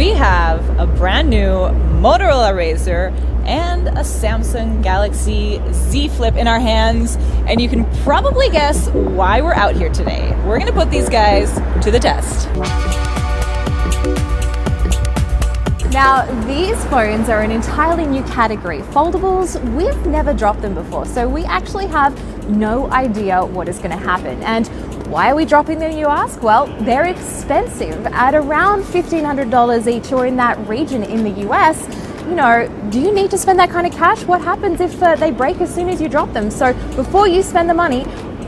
we have a brand new Motorola Razr and a Samsung Galaxy Z Flip in our hands, and you can probably guess why we're out here today. We're gonna put these guys to the test. Now, these phones are an entirely new category. Foldables, we've never dropped them before, so we actually have no idea what is going to happen. And why are we dropping them, you ask? Well, they're expensive at around $1,500 each, or in that region in the US. You know, do you need to spend that kind of cash? What happens if they break as soon as you drop them? So before you spend the money,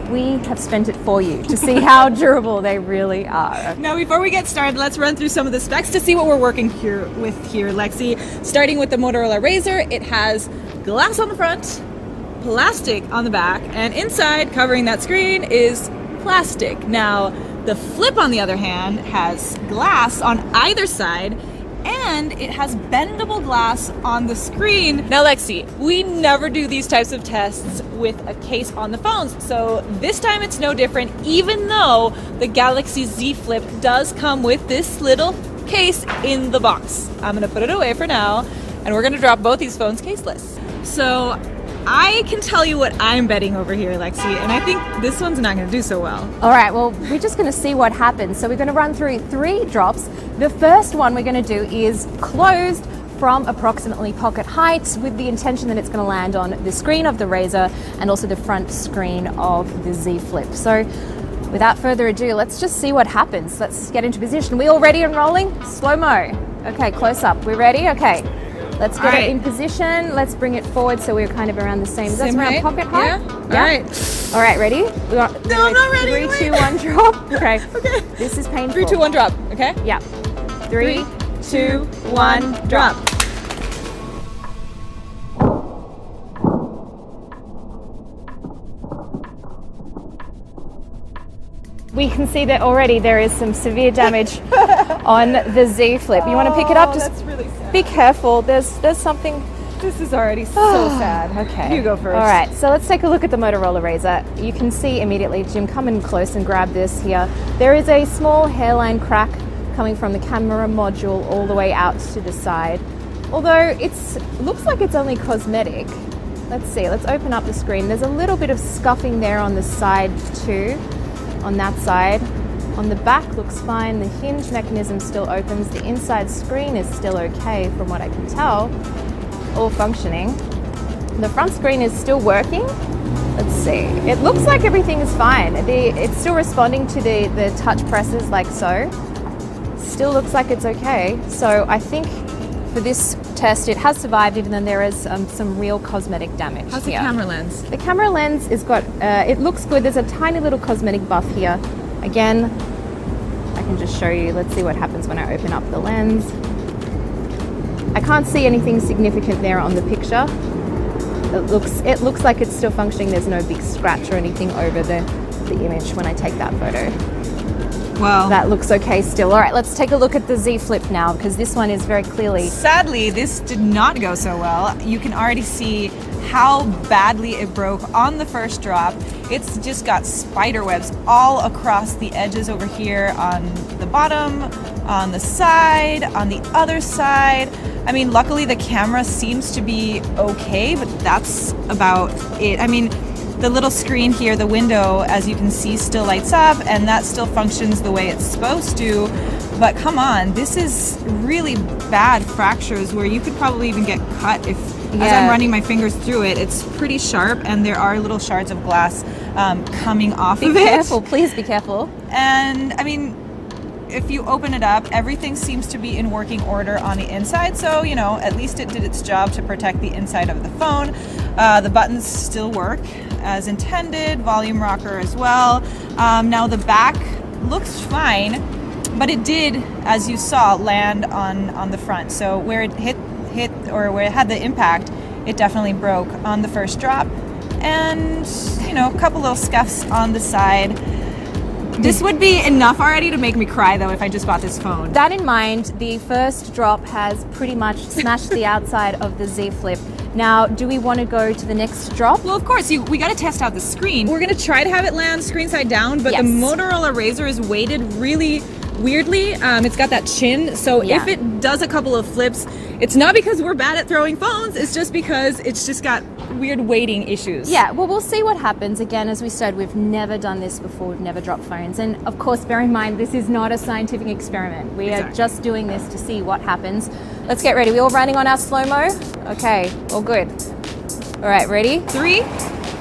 we have spent it for you to see how durable they really are. Now, before we get started, let's run through some of the specs to see what we're working with here, Lexi. Starting with the Motorola Razr, it has glass on the front, plastic on the back, and inside, covering that screen, is plastic. Now, the Flip, on the other hand, has glass on either side, and it has bendable glass on the screen. Now, Lexi, we never do these types of tests with a case on the phones, so this time it's no different, even though the Galaxy Z Flip does come with this little case in the box. I'm gonna put it away for now, and we're gonna drop both these phones caseless. So I can tell you what I'm betting over here, Lexi, and I think this one's not going to do so well. All right, well, we're just going to see what happens. So we're going to run through 3 drops. The first one we're going to do is closed from approximately pocket height, with the intention that it's going to land on the screen of the Razr and also the front screen of the Z Flip. So without further ado, let's just see what happens. Let's get into position. We all ready and rolling? Slow-mo. Okay, close up. We're ready? Okay. Let's get it in position. Let's bring it forward so we're kind of around the same. That's around pocket height. Yeah. All right, ready? No, I'm not ready. 3, 2, 1, drop. Okay. Okay. This is painful. 3, 2, 1, drop. Okay. Yeah. 3, 2, 1, drop. We can see that already there is some severe damage on the Z Flip. You want to pick it up? Just that's really sad. be careful. There's something. This is already so sad. Okay. You go first. All right, so let's take a look at the Motorola Razr. You can see immediately, Jim, come in close and grab this here. There is a small hairline crack coming from the camera module all the way out to the side. Although it looks like it's only cosmetic. Let's see, let's open up the screen. There's a little bit of scuffing there on the side too. On that side. On the back looks fine. The hinge mechanism still opens. The inside screen is still okay from what I can tell. All functioning. The front screen is still working. Let's see. It looks like everything is fine. It's still responding to the touch presses like so. Still looks like it's okay. So I think for this test it has survived, even though there is some real cosmetic damage. How's the camera lens? The camera lens is got, it looks good. There's a tiny little cosmetic buff here. Again, I can just show you. Let's see what happens when I open up the lens. I can't see anything significant there on the picture. It looks like it's still functioning. There's no big scratch or anything over the image when I take that photo. Well, that looks okay still. All right, let's take a look at the Z Flip now, because this one is very clearly... Sadly, this did not go so well. You can already see how badly it broke on the first drop. It's just got spider webs all across the edges over here, on the bottom, on the side, on the other side. I mean, luckily the camera seems to be okay, but that's about it. I mean, the little screen here, the window, as you can see, still lights up, and that still functions the way it's supposed to. But come on, this is really bad fractures where you could probably even get cut if, as I'm running my fingers through it, it's pretty sharp, and there are little shards of glass coming off of it. Be careful, please be careful. And I mean, if you open it up, everything seems to be in working order on the inside, so you know, at least it did its job to protect the inside of the phone. The buttons still work as intended, volume rocker as well. Now the back looks fine, but it did, as you saw, land on the front. So where it hit or where it had the impact, it definitely broke on the first drop. And you know, a couple little scuffs on the side. This would be enough already to make me cry, though, if I just bought this phone. That in mind, the first drop has pretty much smashed the outside of the Z Flip. Now, do we want to go to the next drop? Well, of course, we got to test out the screen. We're going to try to have it land screen side down, but the Motorola Razr is weighted really weirdly, it's got that chin. So if it does a couple of flips, it's not because we're bad at throwing phones. It's just because it's just got weird weighting issues. Yeah, well, we'll see what happens. Again, as we said, we've never done this before. We've never dropped phones. And of course, bear in mind, this is not a scientific experiment. We are just doing this to see what happens. Let's get ready. We all running on our slow-mo? Okay, all good. All right, ready? 3,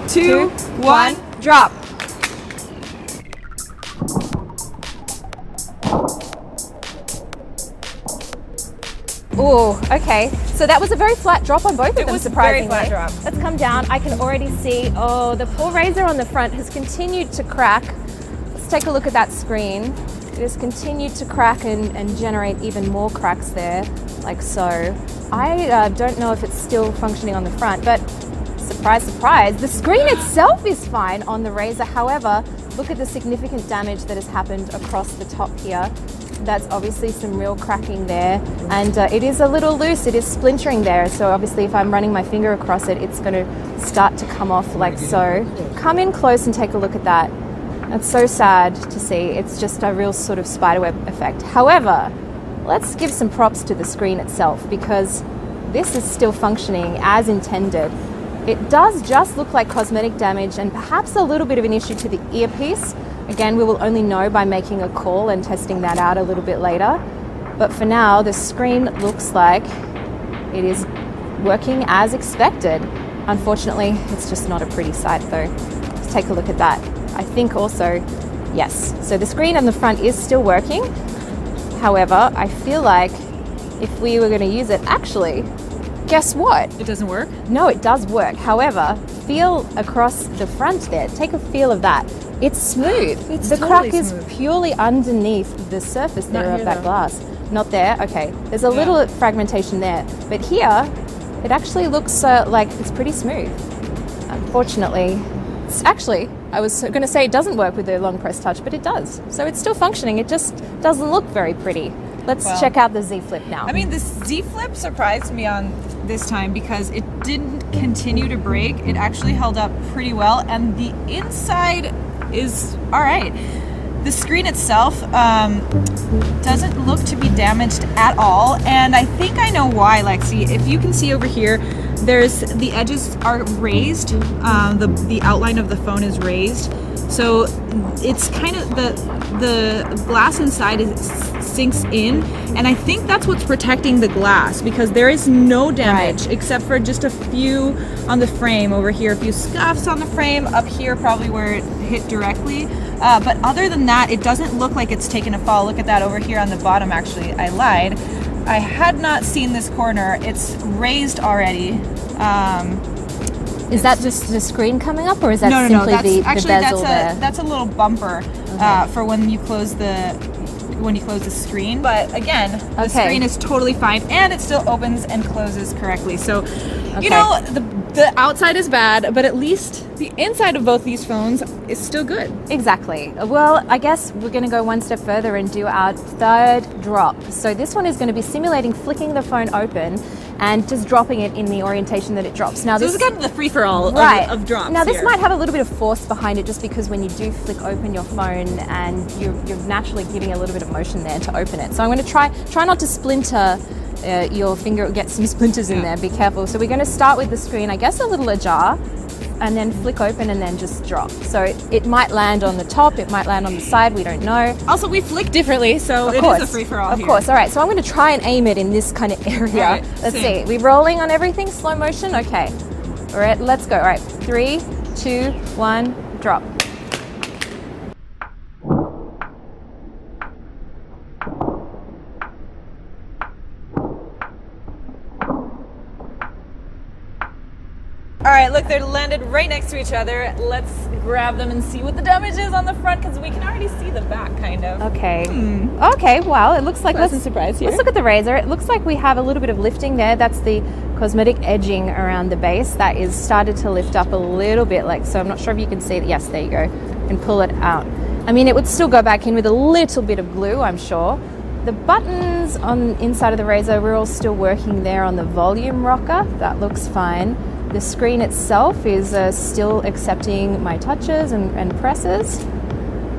2, 1, drop. Oh, okay. So that was a very flat drop on both of them, was a surprisingly. very flat drop. Let's come down. I can already see, the Core Razr on the front has continued to crack. Let's take a look at that screen. It has continued to crack and generate even more cracks there, like so. I don't know if it's still functioning on the front, but surprise, surprise, the screen itself is fine on the Razr. However, look at the significant damage that has happened across the top here. That's obviously some real cracking there, and it is a little loose, it is splintering there, so obviously if I'm running my finger across it, it's going to start to come off like so. Come in close and take a look at that. That's so sad to see. It's just a real sort of spiderweb effect. However, let's give some props to the screen itself, because this is still functioning as intended. It does just look like cosmetic damage and perhaps a little bit of an issue to the earpiece. Again, we will only know by making a call and testing that out a little bit later. But for now, the screen looks like it is working as expected. Unfortunately, it's just not a pretty sight though. Let's take a look at that. I think also, yes. So the screen on the front is still working. However, I feel like if we were going to use it, actually, guess what? It doesn't work? No, it does work. However, feel across the front there. Take a feel of that. It's smooth. It's the totally crack is smooth. purely underneath the surface there Not of here, that though. glass. Not there? Okay. There's a little fragmentation there. But here, it actually looks like it's pretty smooth. Unfortunately, it's actually, I was going to say it doesn't work with the long press touch, but it does. So it's still functioning. It just doesn't look very pretty. Let's check out the Z Flip now. I mean, the Z Flip surprised me on this time because it didn't continue to break. It actually held up pretty well, and the inside is all right. The screen itself doesn't look to be damaged at all, and I think I know why, Lexi. If you can see over here, there's the edges are raised. The outline of the phone is raised, so it's kind of the glass inside sinks in, and I think that's what's protecting the glass, because there is no damage except for just a few on the frame over here, a few scuffs on the frame up here, probably where it hit directly. But other than that, it doesn't look like it's taken a fall. Look at that over here on the bottom. Actually, I lied. I had not seen this corner. It's raised already. Is that just the screen coming up, or is that No. simply That's the actually bezel there? that's a little bumper for when you close the screen. But again, the screen is totally fine, and it still opens and closes correctly. So, you know, the outside is bad, but at least the inside of both these phones is still good. Exactly. Well, I guess we're going to go one step further and do our third drop. So this one is going to be simulating flicking the phone open and just dropping it in the orientation that it drops. Now, So this is kind of the free-for-all of drops. Now, this here. might have a little bit of force behind it, just because when you do flick open your phone, and you're naturally giving a little bit of motion there to open it. So I'm going to try not to splinter your finger, get some splinters in there. Be careful. So we're going to start with the screen, I guess, a little ajar, and then flick open and then just drop. So it might land on the top, it might land on the side, we don't know. Also, we flick differently, so it is a free-for-all here. Of course. All right, so I'm going to try and aim it in this kind of area. Right, Let's same. see. We're rolling on everything, slow motion? Okay. All right, let's go. All right, 3, 2, 1, drop. All right, look, they're landed right next to each other. Let's grab them and see what the damage is on the front, because we can already see the back, kind of. Okay. Okay, well, it looks like, Pleasant surprise here. let's look at the Razr. It looks like we have a little bit of lifting there. That's the cosmetic edging around the base. That is started to lift up a little bit, like so. I'm not sure if you can see it. Yes, there you go. And pull it out. I mean, it would still go back in with a little bit of glue, I'm sure. The buttons on inside of the Razr, we're all still working there on the volume rocker. That looks fine. The screen itself is still accepting my touches and presses,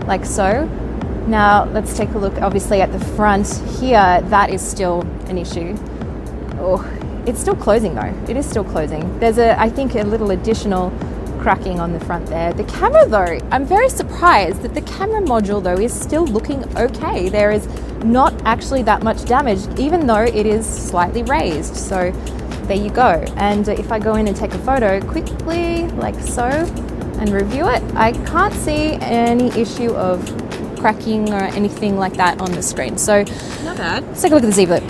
like so. Now let's take a look obviously at the front here. That is still an issue. Oh, it's still closing though. It is still closing. There's I think a little additional cracking on the front there. The camera though, I'm very surprised that the camera module though is still looking okay. There is not actually that much damage, even though it is slightly raised. So there you go. And if I go in and take a photo quickly, like so, and review it, I can't see any issue of cracking or anything like that on the screen. So Not bad. let's take a look at the Z Flip.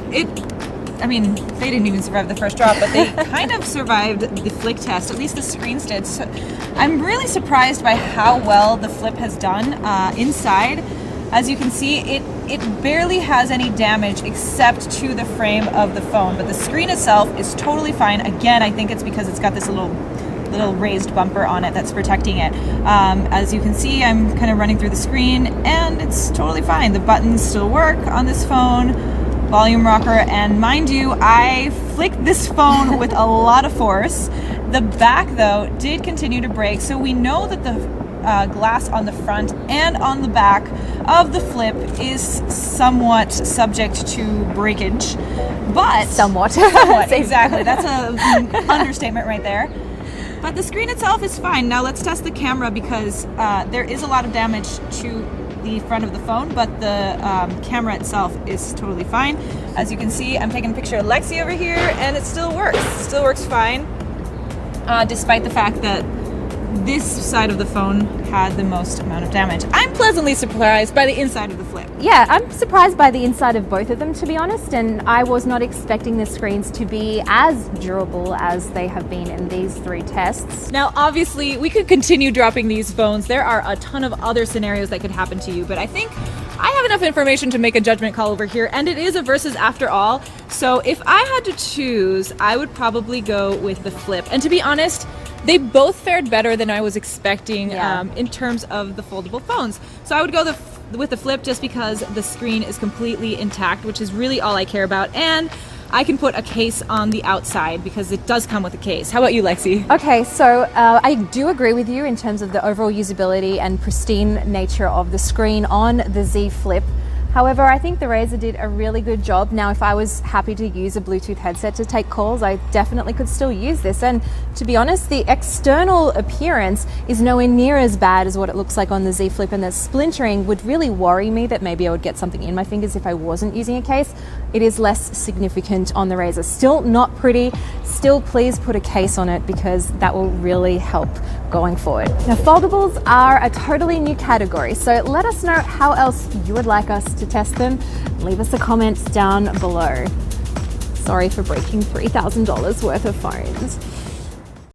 They didn't even survive the first drop, but they kind of survived the flick test. At least the screens did. So I'm really surprised by how well the Flip has done inside. As you can see, it barely has any damage except to the frame of the phone, but the screen itself is totally fine. Again, I think it's because it's got this little raised bumper on it that's protecting it. As you can see, I'm kind of running through the screen and it's totally fine. The buttons still work on this phone, volume rocker, and mind you, I flicked this phone with a lot of force. The back though did continue to break, so we know that the glass on the front and on the back of the Flip is somewhat subject to breakage, but Somewhat. exactly, that's an understatement right there. But the screen itself is fine. Now let's test the camera because there is a lot of damage to the front of the phone, but the camera itself is totally fine. As you can see, I'm taking a picture of Lexi over here and it still works. It still works fine, despite the fact that this side of the phone had the most amount of damage. I'm pleasantly surprised by the inside of the Flip. Yeah, I'm surprised by the inside of both of them, to be honest, and I was not expecting the screens to be as durable as they have been in these 3 tests. Now, obviously, we could continue dropping these phones. There are a ton of other scenarios that could happen to you, but I think I have enough information to make a judgment call over here, and it is a versus after all. So if I had to choose, I would probably go with the Flip. And to be honest, they both fared better than I was expecting in terms of the foldable phones. So I would go with the Flip just because the screen is completely intact, which is really all I care about. And I can put a case on the outside because it does come with a case. How about you, Lexi? Okay, so I do agree with you in terms of the overall usability and pristine nature of the screen on the Z Flip. However, I think the Razr did a really good job. Now, if I was happy to use a Bluetooth headset to take calls, I definitely could still use this. And to be honest, the external appearance is nowhere near as bad as what it looks like on the Z Flip, and the splintering would really worry me that maybe I would get something in my fingers if I wasn't using a case. It is less significant on the Razr. Still not pretty. Still, please put a case on it because that will really help going forward. Now, foldables are a totally new category, so let us know how else you would like us to test them. Leave us a comment down below. Sorry for breaking $3,000 worth of phones.